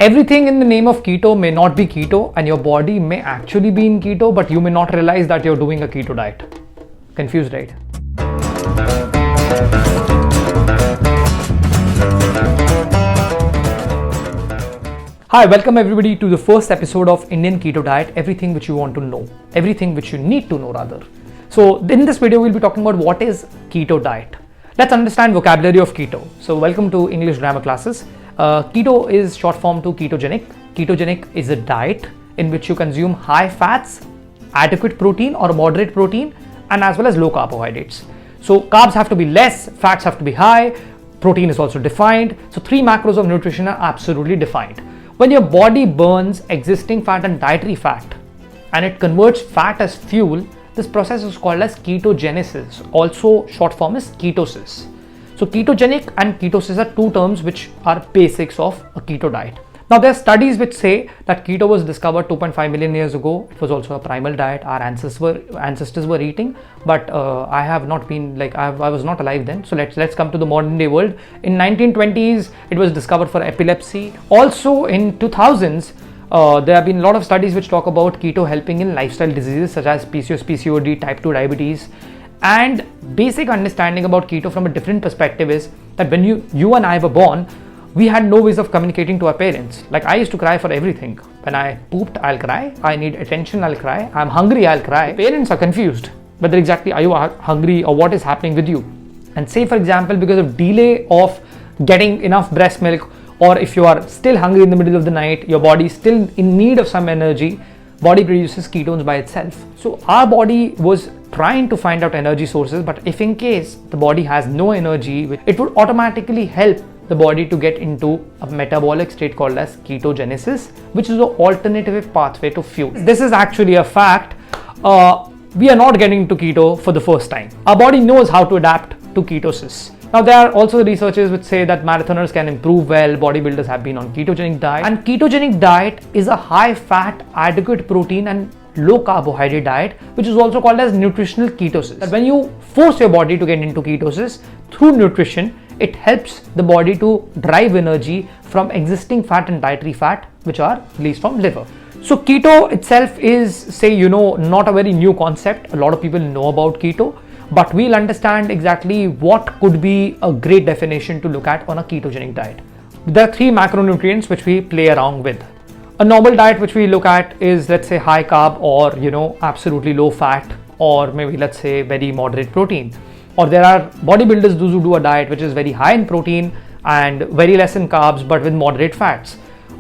Everything in the name of keto may not be keto, and your body may actually be in keto, but you may not realize that you're doing a keto diet. Confused, right? Hi, welcome everybody to the first episode of Indian Keto Diet, everything which you want to know, everything which you need to know rather. So in this video, we'll be talking about what is keto diet. Let's understand vocabulary of keto. So welcome to English grammar classes. Keto is short form to ketogenic. Ketogenic is a diet in which you consume high fats, adequate protein or moderate protein, and as well as low carbohydrates. So carbs have to be less, fats have to be high, protein is also defined. So three macros of nutrition are absolutely defined. When your body burns existing fat and dietary fat and it converts fat as fuel, this process is called as ketogenesis, also short form is ketosis. So ketogenic and ketosis are two terms which are basics of a keto diet. Now there are studies which say that keto was discovered 2.5 million years ago. It was also a primal diet our ancestors were eating, but I have not been I was not alive then. So let's come to the modern day world. In 1920s it was discovered for epilepsy. Also in 2000s there have been a lot of studies which talk about keto helping in lifestyle diseases such as PCOS, PCOD, type 2 diabetes. And basic understanding about keto from a different perspective is that when you and I were born, we had no ways of communicating to our parents. Like I used to cry for everything. When I pooped, I'll cry. I need attention, I'll cry. I'm hungry, I'll cry. Parents are confused whether exactly are you hungry or what is happening with you. And say for example, because of delay of getting enough breast milk, or if you are still hungry in the middle of the night, your body is still in need of some energy, body produces ketones by itself. So our body was trying to find out energy sources, but if in case the body has no energy, it would automatically help the body to get into a metabolic state called as ketogenesis, which is an alternative pathway to fuel. This is actually a fact. We are not getting into keto for the first time. Our body knows how to adapt to ketosis. Now there are also researchers which say that marathoners can improve well, bodybuilders have been on ketogenic diet, and ketogenic diet is a high fat, adequate protein and low carbohydrate diet, which is also called as nutritional ketosis. That when you force your body to get into ketosis through nutrition, it helps the body to drive energy from existing fat and dietary fat which are released from liver. So keto itself is, not a very new concept. A lot of people know about keto, but we'll understand exactly what could be a great definition to look at on a ketogenic diet. There are three macronutrients which we play around with. A normal diet which we look at is, let's say, high carb or absolutely low fat, or maybe let's say very moderate protein. Or there are bodybuilders who do a diet which is very high in protein and very less in carbs but with moderate fats.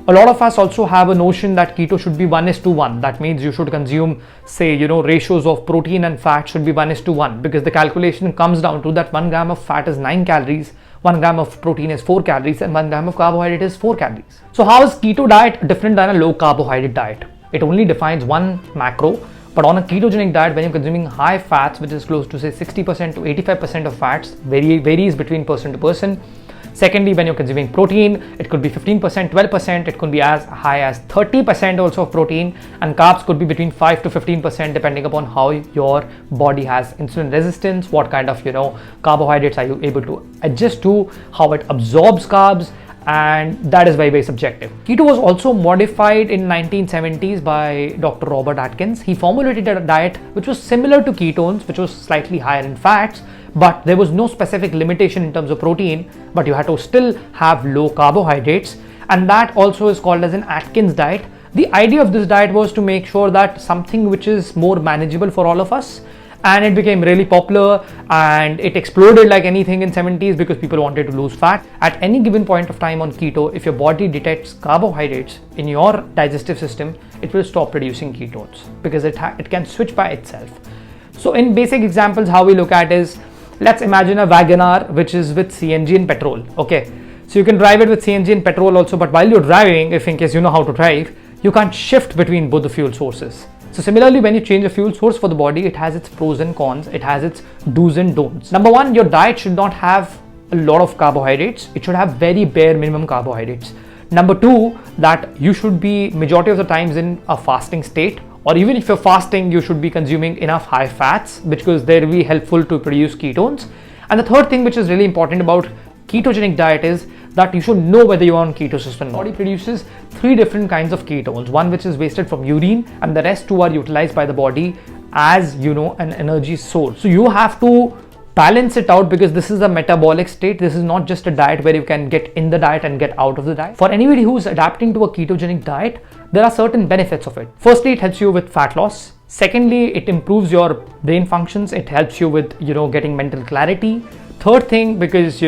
A lot of us also have a notion that keto should be 1:1. That means you should consume, ratios of protein and fat should be 1:1, because the calculation comes down to that 1 gram of fat is 9 calories, 1 gram of protein is 4 calories, and 1 gram of carbohydrate is 4 calories. So how is keto diet different than a low carbohydrate diet? It only defines one macro. But on a ketogenic diet, when you're consuming high fats, which is close to say 60% to 85% of fats, varies between person to person. Secondly, when you're consuming protein, it could be 15%, 12%, it could be as high as 30% also of protein, and carbs could be between 5 to 15% depending upon how your body has insulin resistance, what kind of carbohydrates are you able to adjust to, how it absorbs carbs, and that is very, very subjective. Keto was also modified in 1970s by Dr. Robert Atkins. He formulated a diet which was similar to ketones, which was slightly higher in fats, but there was no specific limitation in terms of protein, but you had to still have low carbohydrates, and that also is called as an Atkins diet. The idea of this diet was to make sure that something which is more manageable for all of us, and it became really popular and it exploded like anything in 70s because people wanted to lose fat. At any given point of time on keto, if your body detects carbohydrates in your digestive system, it will stop producing ketones because it can switch by itself. So in basic examples, how we look at is, let's imagine a Wagoner which is with CNG and petrol. Okay, so you can drive it with CNG and petrol also, but while you're driving, if in case you know how to drive, you can't shift between both the fuel sources. So similarly, when you change a fuel source for the body, it has its pros and cons, it has its do's and don'ts. Number one, your diet should not have a lot of carbohydrates. It should have very bare minimum carbohydrates. Number two, that you should be majority of the times in a fasting state, or even if you're fasting, you should be consuming enough high fats because they'll be helpful to produce ketones. And the third thing which is really important about ketogenic diet is that you should know whether you're on ketosis or not. Body produces 3 different kinds of ketones, one which is wasted from urine and the rest 2 are utilized by the body as an energy source. So you have to balance it out because this is a metabolic state. This is not just a diet where you can get in the diet and get out of the diet. For anybody who's adapting to a ketogenic diet, there are certain benefits of it. Firstly, it helps you with fat loss. Secondly, it improves your brain functions. It helps you with getting mental clarity. Third thing, because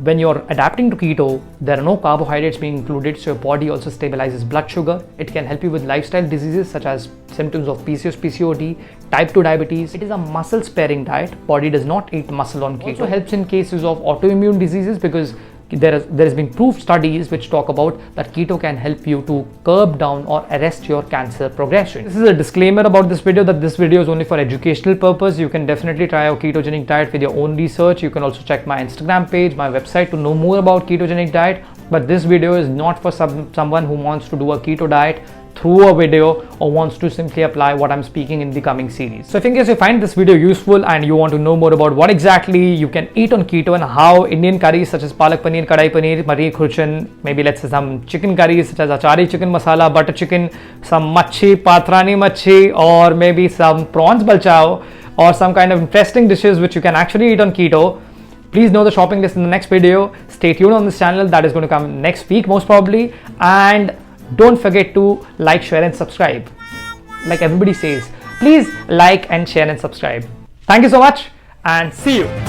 when you're adapting to keto, there are no carbohydrates being included, so your body also stabilizes blood sugar. It can help you with lifestyle diseases such as symptoms of PCOS, PCOD, type 2 diabetes. It is a muscle sparing diet. Body does not eat muscle on keto. Also helps in cases of autoimmune diseases because there has been proof studies which talk about that keto can help you to curb down or arrest your cancer progression. This is a disclaimer about this video that this video is only for educational purpose. You can definitely try a ketogenic diet with your own research. You can also check my Instagram page, my website to know more about ketogenic diet. But this video is not for someone who wants to do a keto diet through a video or wants to simply apply what I'm speaking in the coming series. So if in case you find this video useful and you want to know more about what exactly you can eat on keto and how Indian curries such as palak paneer, kadai paneer, Marie Curation, maybe let's say some chicken curries such as achari chicken masala, butter chicken, some machi, patrani machi, or maybe some prawns balchao, or some kind of interesting dishes which you can actually eat on keto, please know the shopping list in the next video. Stay tuned on this channel, that is going to come next week most probably, and don't forget to like, share and subscribe. Like everybody says, please like and share and subscribe. Thank you so much and see you.